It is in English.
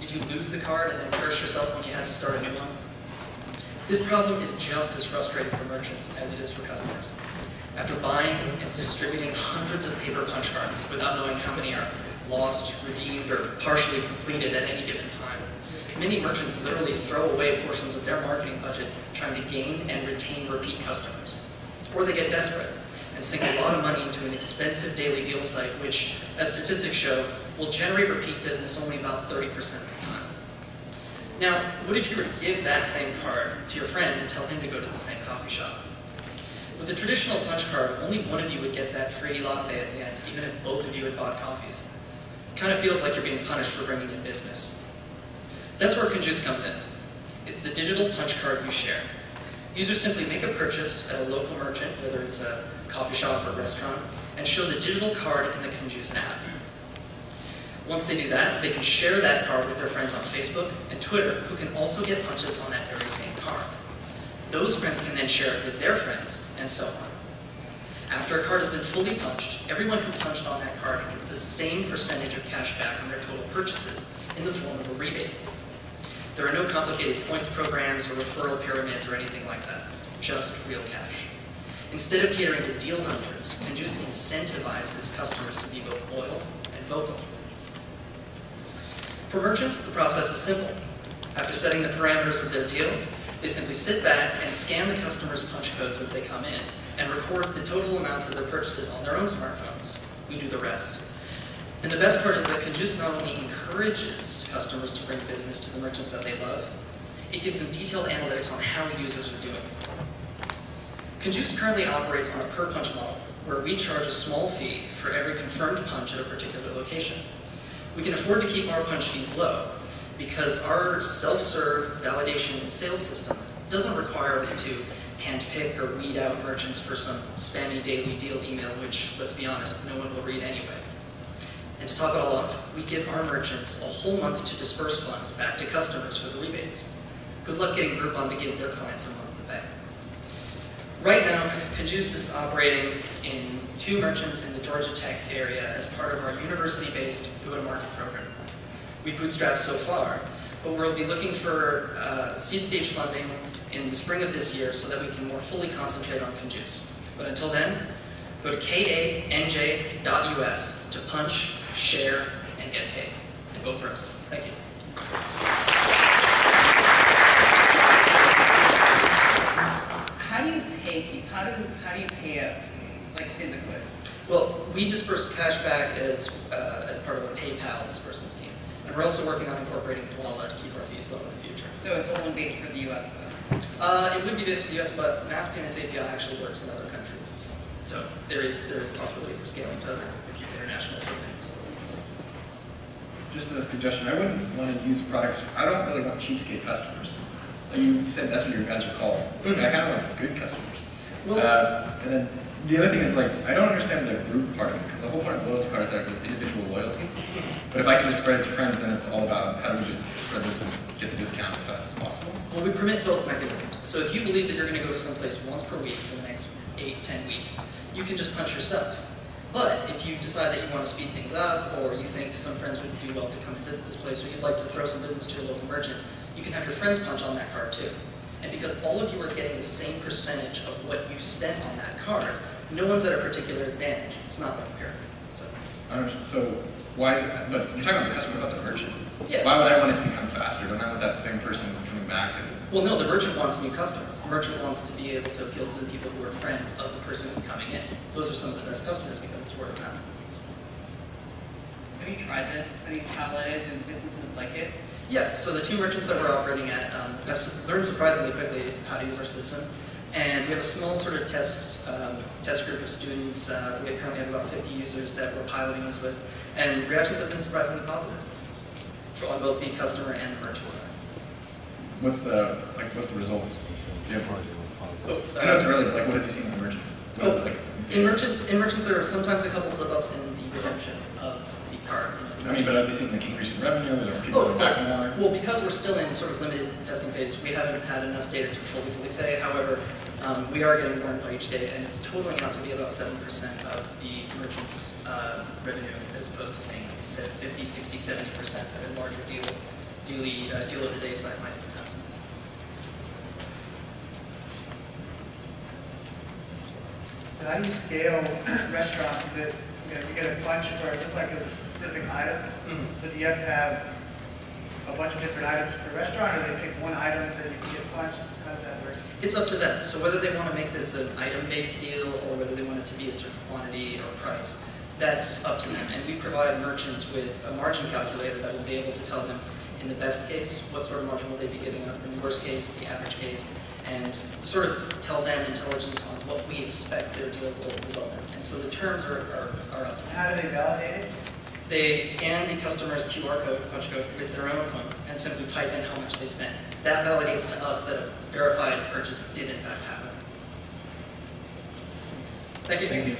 did you lose the card and then curse yourself when you had to start a new one? This problem is just as frustrating for merchants as it is for customers. After buying and distributing hundreds of paper punch cards without knowing how many are lost, redeemed, or partially completed at any given time, many merchants literally throw away portions of their marketing budget trying to gain and retain repeat customers. Or they get desperate and sink a lot of money into an expensive daily deal site which, as statistics show, will generate repeat business only about 30% of the time. Now, what if you were to give that same card to your friend and tell him to go to the same coffee shop? With a traditional punch card, only one of you would get that free latte at the end, even if both of you had bought coffees. It kind of feels like you're being punished for bringing in business. That's where Kanjus comes in. It's the digital punch card you share. Users simply make a purchase at a local merchant, whether it's a coffee shop or restaurant, and show the digital card in the Kanjus app. Once they do that, they can share that card with their friends on Facebook and Twitter, who can also get punches on that very same card. Those friends can then share it with their friends, and so on. After a card has been fully punched, everyone who punched on that card gets the same percentage of cash back on their total purchases in the form of a rebate. There are no complicated points programs or referral pyramids or anything like that, just real cash. Instead of catering to deal hunters, Kanjus incentivizes customers to be both loyal and vocal. For merchants, the process is simple. After setting the parameters of their deal, they simply sit back and scan the customer's punch codes as they come in and record the total amounts of their purchases on their own smartphones. We do the rest. And the best part is that Kanjus not only encourages customers to bring business to the merchants that they love, it gives them detailed analytics on how users are doing. Kanjus currently operates on a per-punch model, where we charge a small fee for every confirmed punch at a particular location. We can afford to keep our punch fees low, because our self-serve validation and sales system doesn't require us to handpick or weed out merchants for some spammy daily deal email, which, let's be honest, no one will read anyway. And to top it all off, we give our merchants a whole month to disperse funds back to customers for the rebates. Good luck getting Groupon to give their clients a month to pay. Right now, Kanjus is operating in 2 merchants in the Georgia Tech area as part of our university-based go-to-market program. We've bootstrapped so far, but we'll be looking for seed stage funding in the spring of this year so that we can more fully concentrate on Kanjus. But until then, go to kanj.us to punch, share, and get paid. And vote for us. Thank you. How do you pay people? How do you pay out, like physically? Well, we disperse cash back as part of a PayPal disbursement scheme. And we're also working on incorporating Dwala to keep our fees low in the future. So it's only based for the US then? It would be based for the US, but Mass Payments API actually works in other countries. So there is a possibility for scaling to other international sort of things. Just a suggestion, I wouldn't want to use products, I don't really want cheapskate customers. Like you said, that's what your guys are called. Mm-hmm. I kind of want good customers. Well, and then the other thing is, like, I don't understand the group part of it, because the whole point of loyalty card is individual loyalty. But if I can just spread it to friends, then it's all about how do we just spread this and get the discount as fast as possible. Well, we permit both mechanisms. So if you believe that you're going to go to some place once per week for the next 8-10 weeks, you can just punch yourself. But if you decide that you want to speed things up, or you think some friends would do well to come and visit this place, or you'd like to throw some business to your local merchant, you can have your friends punch on that card too. And because all of you are getting the same percentage of what you spent on that card, no one's at a particular advantage. It's not like a pyramid. So why is it, but you're talking about the customer, about the merchant. Yeah, why would I want it to become faster? Don't I want that same person coming back? Well, no, the merchant wants new customers. The merchant wants to be able to appeal to the people who are friends of the person who's coming in. Those are some of the best customers because it's word of mouth. Have you tried this? Have you piloted and businesses like it? Yeah, so the 2 merchants that we're operating at have learned surprisingly quickly how to use our system. And we have a small sort of test group of students. We currently have about 50 users that we're piloting this with. And reactions have been surprisingly positive on both the customer and the merchant side. What's the results? I know it's early, but like, what have you seen in the merchants? In merchants, there are sometimes a couple slip-ups in the redemption of the card. I mean, but have you seen like increase in revenue? Are people going back more? Well, because we're still in sort of limited testing phase, we haven't had enough data to fully say. However, we are getting more and more each day, and it's totaling out to be about 7% of the merchant's revenue, as opposed to saying like 50, 60, 70% of a larger deal deal of the day site might have. How do you scale restaurants? Is it, you get a bunch where it looked like it was a specific item? So do you have to have a bunch of different items per restaurant, or they pick one item that you can get punched? How does that work? It's up to them. So whether they want to make this an item-based deal or whether they want it to be a certain quantity or price, that's up to them. And we provide merchants with a margin calculator that will be able to tell them, in the best case, what sort of margin will they be giving up, in the worst case, the average case, and sort of tell them intelligence on what we expect their deal will result in. And so the terms are up to them. How do they validate it? They scan the customer's QR code, punch code, with their own phone and simply type in how much they spent. That validates to us that a verified purchase did in fact happen. Thank you. Thank you.